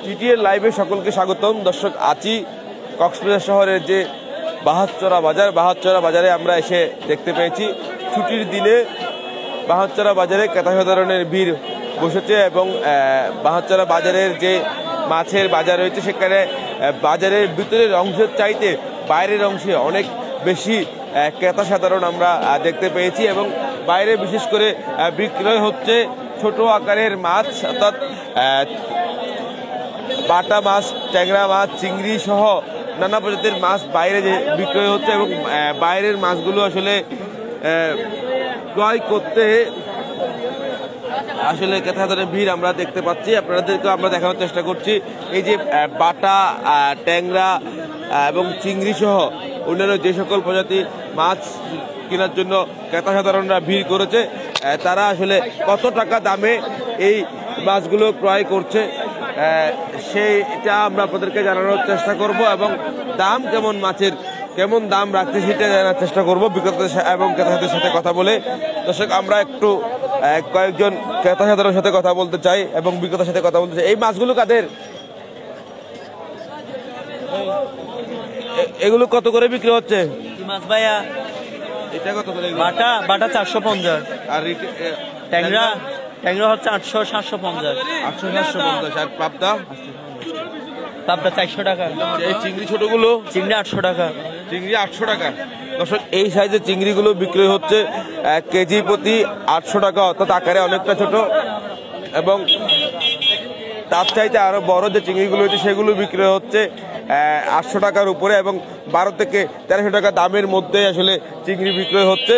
টিটিএর লাইভে সকলকে স্বাগতম। দর্শক, আছি কক্সবাজার শহরের যে বাহাতচরা বাজারে আমরা এসে দেখতে পেয়েছি ছুটির দিনে বাহাতচরা বাজারে ক্রেতা সাধারণের ভিড় বসেছে এবং বাহাতচরা বাজারের যে মাছের বাজার রয়েছে সেখানে বাজারের ভিতরের অংশের চাইতে বাইরের অংশে অনেক বেশি ক্রেতা সাধারণ আমরা দেখতে পেয়েছি এবং বাইরে বিশেষ করে বিক্রয় হচ্ছে ছোট আকারের মাছ, অর্থাৎ বাটা মাছ, ট্যাংরা মাছ, চিংড়ি সহ নানা প্রজাতির মাছ বাইরে যে বিক্রয় হচ্ছে এবং বাইরের মাছগুলো আসলে ক্রয় করতে আসলে ক্রেতা সাধারণের ভিড় আমরা দেখতে পাচ্ছি। আপনাদেরকে আমরা দেখানোর চেষ্টা করছি এই যে বাটা, ট্যাংরা এবং চিংড়ি সহ অন্যান্য যে সকল প্রজাতি মাছ কেনার জন্য ক্রেতা সাধারণরা ভিড় করেছে, তারা আসলে কত টাকা দামে এই মাছগুলো ক্রয় করছে সেইটা আমরা আপনাদেরকে জানানোর চেষ্টা করব এবং দাম কেমন, মাছের কেমন দাম রাখতে সেটা জানার চেষ্টা করবো বিক্রেতা এবং ক্রেতাদের সাথে কথা বলে। দর্শক, আমরা একটু কয়েকজন ক্রেতা সাধারণের সাথে কথা বলতে চাই এবং বিক্রেতার সাথে কথা বলতে চাই। এই মাছগুলো কাদের? এগুলো কত করে বিক্রি হচ্ছে? মাছ ভাইয়া এটা কত করে? বাটা 450 আর ট্যাংরা হচ্ছে 800 750 750 আর পাবদা 400 টাকা। এই চিংড়ি ছোটগুলো? চিংড়ি 800 টাকা। চিংড়ি 800 টাকা। দর্শক, এই সাইজের চিংড়িগুলো বিক্রি হচ্ছে কেজি প্রতি 800 টাকা, অর্থাৎ আকারে অনেকটা ছোট এবং তার চাইতে আরো বড় যে চিংড়িগুলো হচ্ছে সেগুলো বিক্রি হচ্ছে 800 টাকার উপরে এবং 12 থেকে 1300 টাকা দামের মধ্যে আসলে চিংড়ি বিক্রয় হচ্ছে।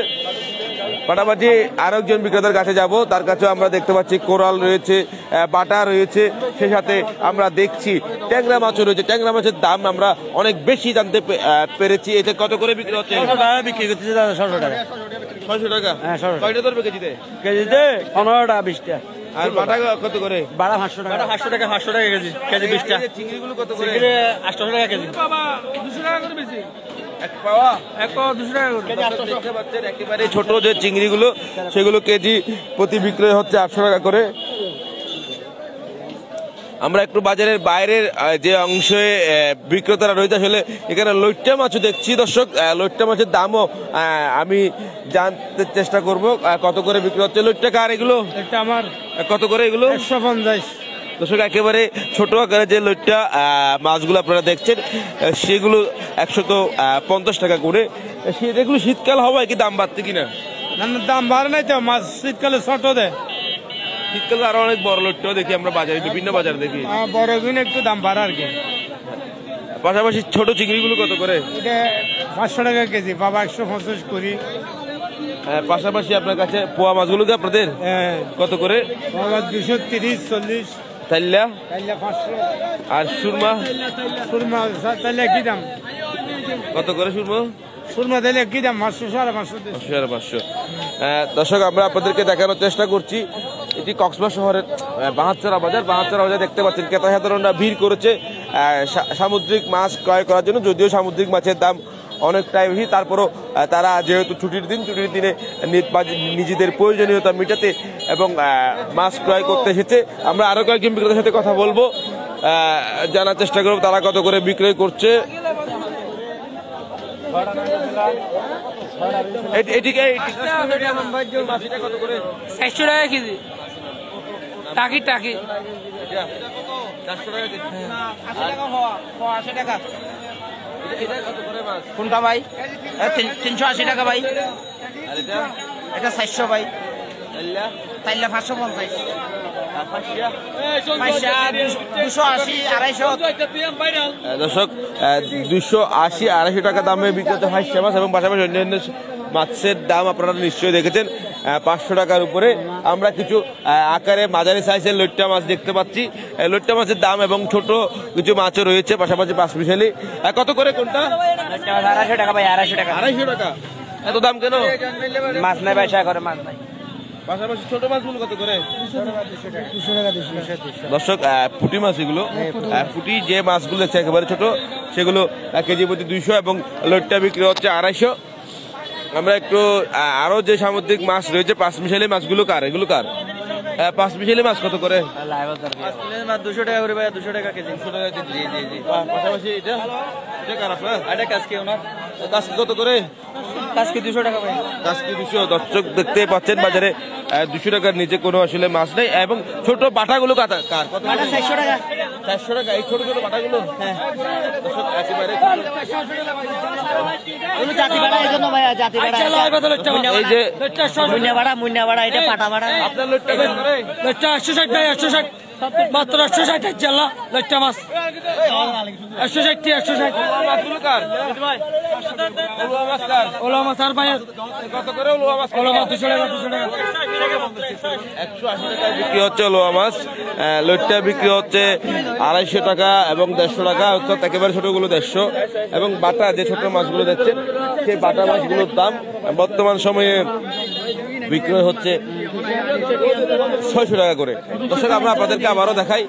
পাশাপাশি আরো একজন বিক্রেতার কাছে যাব, তার কাছেও আমরা দেখতে পাচ্ছি কোরাল রয়েছে, বাটা রয়েছে, সেই সাথে আমরা দেখছি ট্যাংরা মাছও রয়েছে। ট্যাংরা মাছের দাম আমরা অনেক বেশি জানতে পেরেছি। এটা কত করে বিক্রি হচ্ছে? বিক্রি করতেছে 600 টাকা। 600 টাকা? হ্যাঁ, 600 টাকা। কয়টা ধরবে কেজিতে? 15টা 20টা। আর বাটা কত করে? বাটা 500 টাকা। 500 টাকা কেজি 20টা। চিংড়িগুলো কত করে? 800 টাকা কেজি। বাবা 200 টাকা করে বেশি। এক পাওয়া 200 টাকা করে। দেখতে পাচ্ছেন একেবারে ছোট যে চিংড়িগুলো সেগুলো কেজি প্রতি বিক্রয় হচ্ছে 800 টাকা করে। আমরা একটু বাজারের বাইরের যে অংশে বিক্রেতারা রয়েছে, আসলে এখানে লইট্টা মাছও দেখছি। দর্শক, লইট্টা মাছের দামও আমি জানতে চেষ্টা করব কত করে বিক্রি হচ্ছে। লইট্টা কার এগুলো? এটা আমার। কত করে এগুলো? 150। দর্শক, একেবারে ছোট আকারে যে লইট্টা মাছগুলো আপনারা দেখছেন সেগুলো 150 টাকা করে। এগুলো শীতকাল হওয়ায় কি দাম বাড়ছে কিনা? না, দাম বাড়ে নাই তো, মাছ শীতকালে ছোট দেয়। শীতকালে আরো অনেক বড় লইট্টাও দেখি আমরা বাজারে, বিভিন্ন বাজারে দেখি। বড় গুণ একটু দাম বাড়ে আর কি। পাশাপাশি ছোট চিংড়িগুলো কত করে? এটা 500 টাকা কেজি, বাবা 150 করি। পাশাপাশি আপনার কাছে পোয়া মাছগুলো কি আপনাদের কত করে? বাবা 230 40। তাইল্লা 500। আর সুরমা? সুরমা তাইলে কি দাম? কত করে সুরমা? সুরমা তাইলে কি দাম? 500 550। 500। দর্শক, আমরা আপনাদেরকে দেখানোর চেষ্টা করছি এটি কক্সবাজার শহরের বাহাতচরা বাজার দেখতে পাচ্ছেন ক্রেতা সাধারণরা ভিড় করেছে সামুদ্রিক মাছ ক্রয় করার জন্য। যদিও সামুদ্রিক মাছের দাম অনেকটাই বেশি, তারপরও তারা যেহেতু ছুটির দিনে নিজেদের প্রয়োজনীয়তা মেটাতে এবং মাছ ক্রয় করতে এসেছে। আমরা আরো কয়েকজন বিক্রেতার সাথে কথা বলবো, জানার চেষ্টা করবো তারা কত করে বিক্রয় করছে। এটিকে 400 টাকা কেজি। টাকি 400 টাকা। কোনটা ভাই? 380 টাকা ভাই। এটা 400 ভাই। তাইলে 550। 280 250। দর্শক, 280 250 টাকা দামে বিক্রিত হয় মাছ এবং পাশাপাশি অন্যান্য মাছের দাম আপনারা নিশ্চয়ই দেখেছেন 500 টাকার উপরে। আমরা কিছু আকারে মাঝারি সাইজের লইট্টা মাছ দেখতে পাচ্ছি। লইট্টা মাছের দাম এবং ছোট কিছু মাছও রয়েছে, পাশাপাশি পাঁচমিশালি। কত করে কোনটা? 250 টাকা ভাই। 250 টাকা। 250 টাকা? এত দাম কেন? মাছ নাই ভাই, করে মাছ নাই। পাশাপাশি ছোট মাছগুলো কত করে? 200 টাকা। দর্শক, পুঁটি মাছ এগুলো, পুঁটি যে মাছগুলো আছে একেবারে ছোট সেগুলো কেজি প্রতি 200 এবং লইট্টা বিক্রি হচ্ছে 250। আমরা একটু আরো যে সামুদ্রিক মাছ রয়েছে পাঁচমিশালি মাছগুলো কার? এগুলো কার? পাঁচ মিশালি মাছ কত করে? 200 টাকা করে ভাই, 200 টাকা কেজি। 200 টাকা কেজি। জি জি জি। পাশাপাশি এটা এটা কার আপনার? এটা কাজকে ওনার কাজকি কত করে? কাজকে 200 টাকা ভাই। কাজকি 200। দর্শক দেখতে পাচ্ছেন বাজারে 200 টাকার নিচে কোনো আসলে মাছ নেই। এবং ছোট বাটাগুলো কার? কত? 400 টাকা। 400 টাকা এই ছোট ছোট বাটাগুলো? হ্যাঁ, দর্শক একেবারে এগুলো জাতি বাড়া, এই জন্য ভাইয়া জাতি বাড়া। এই যে মুন্না বাড়া, এটা পাটা বাড়া। আপনার লোটটা কত করে? 160 ভাই, 160 মাত্র 160 চাল্লা লইটা মাছ 160 160 মাছগুলো কার? ওলুয়া মাছ কার? ওলা মাছ আর ভাই কত করে ওলুয়া মাছ? ওলা মাছ 200 টাকা 180 টাকায় বিক্রি হচ্ছে লোয়া মাছ। লোটটা বিক্রি হচ্ছে 250 টাকা এবং 150 টাকা, অর্থাৎ একেবারে ছোটগুলো 150। এবং বাটা যে ছোট মাছগুলো দেখছেন সেই বাটা মাছগুলোর দাম বর্তমান সময়ে বিক্রয় হচ্ছে 600 টাকা করে। দর্শক আমরা আপনাদেরকে আবারও দেখাই,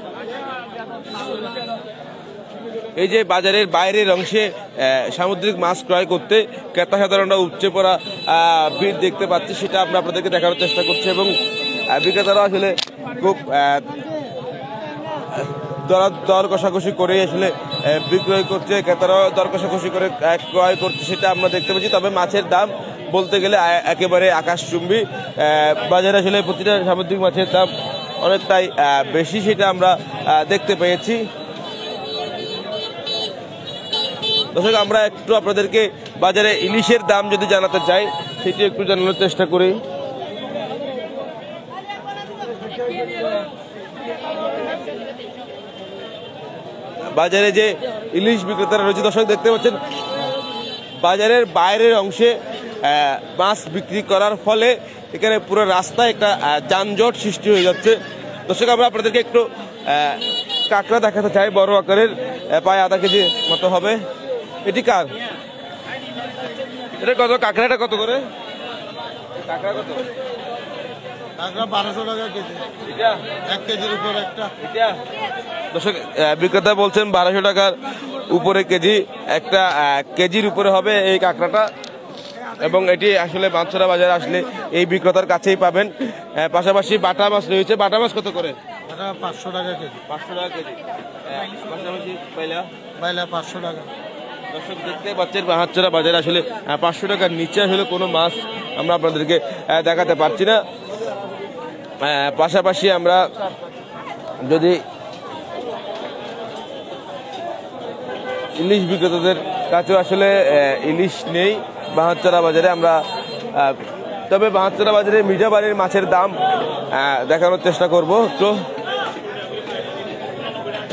এই যে বাজারের বাইরের অংশে সামুদ্রিক মাছ ক্রয় করতে ক্রেতা সাধারণরা উপচে পড়া ভিড় দেখতে পাচ্ছি, সেটা আমরা আপনাদেরকে দেখানোর চেষ্টা করছি। এবং বিক্রেতারা আসলে খুব দর কষাকষি করে আসলে বিক্রয় করছে, ক্রেতারাও দর কষাকষি করে ক্রয় করছে, সেটা আমরা দেখতে পাচ্ছি। তবে মাছের দাম বলতে গেলে একেবারে আকাশচুম্বী। বাজারে আসলে প্রতিটা সামুদ্রিক মাছের দাম অনেকটাই বেশি, সেটা আমরা দেখতে পেয়েছি। দর্শক আমরা একটু আপনাদেরকে বাজারে ইলিশের দাম যদি জানাতে চাই, সেটি একটু জানানোর চেষ্টা করি। বাজারে যে ইলিশ বিক্রেতারা রয়েছে, দর্শক দেখতে পাচ্ছেন বাজারের বাইরের অংশে মাছ বিক্রি করার ফলে এখানে পুরো রাস্তায় একটা যানজট সৃষ্টি হয়ে যাচ্ছে। দর্শক আমরা আপনাদেরকে একটু কাঁকড়া দেখাতে চাই, বড় আকারের, প্রায় আধা কেজি মতো হবে। এটি কার? এটা কত? কাঁকড়াটা কত করে? কাঁকড়া কত? টাকা 1200 টাকা কেজি, এটা 1 কেজির উপর একটা। এটা দর্শক বিক্রেতা বলছেন 1200 টাকার উপরে কেজি, একটা কেজির উপরে হবে এই কাঁকড়াটা। এবং এটি আসলে মাছরা বাজারে আসলে এই বিক্রেতার কাছেই পাবেন। পাশাপাশি বাটা মাছ রয়েছে। বাটা মাছ কত করে? 500 টাকা কেজি। 500 টাকা কেজি। পাশাপাশি বাইলা? বাইলা 500 টাকা। দর্শক দেখতে পাচ্ছেন বাহাচ্চরা বাজারে আসলে 500 টাকার নিচে আসলে কোনো মাছ আমরা আপনাদেরকে দেখাতে পারছি না। পাশাপাশি আমরা যদি ইলিশ বিক্রেতাদের কাছেও আসলে ইলিশ নেই বাহাচ্চরা বাজারে আমরা, তবে বাহাচ্চরা বাজারে মিঠাবাড়ির মাছের দাম দেখানোর চেষ্টা করব একটু।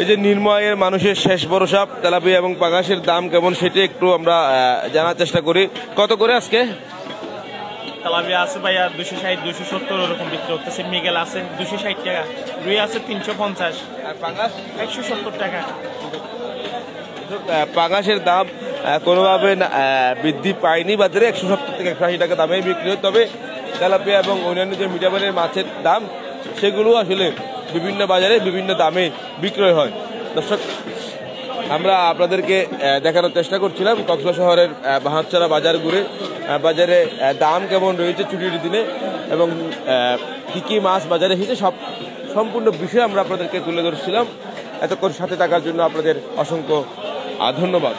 এই যে নির্ময়ের মানুষের শেষ ভরসা তেলাপিয়া এবং পাঙাশের দাম কেমন সেটি একটু আমরা জানার চেষ্টা করি। কত করে আজকে? তেলাপিয়া আছে ভাইয়া 260 270 ওরকম বিক্রি করতেছে। মিগেল আছে 260 টাকা, রুই আছে 350, আর পাঙাশ 170 টাকা। পাঙাশের দাম কোনোভাবে বৃদ্ধি পায়নি বাজারে, 170 থেকে 180 টাকা দামে বিক্রি হয়। তবে তেলাপিয়া এবং অন্যান্য যে মিঠাবাড়ির মাছের দাম সেগুলো আসলে বিভিন্ন বাজারে বিভিন্ন দামে বিক্রয় হয়। দর্শক আমরা আপনাদেরকে দেখানোর চেষ্টা করছিলাম কক্সবাজার শহরের বাহাচ্চরা বাজার ঘুরে বাজারে দাম কেমন রয়েছে ছুটির দিনে এবং কী কী মাছ বাজারে এসেছে সব সম্পূর্ণ বিষয় আমরা আপনাদেরকে তুলে ধরছিলাম। এতক্ষণ সাথে থাকার জন্য আপনাদের অসংখ্য ধন্যবাদ।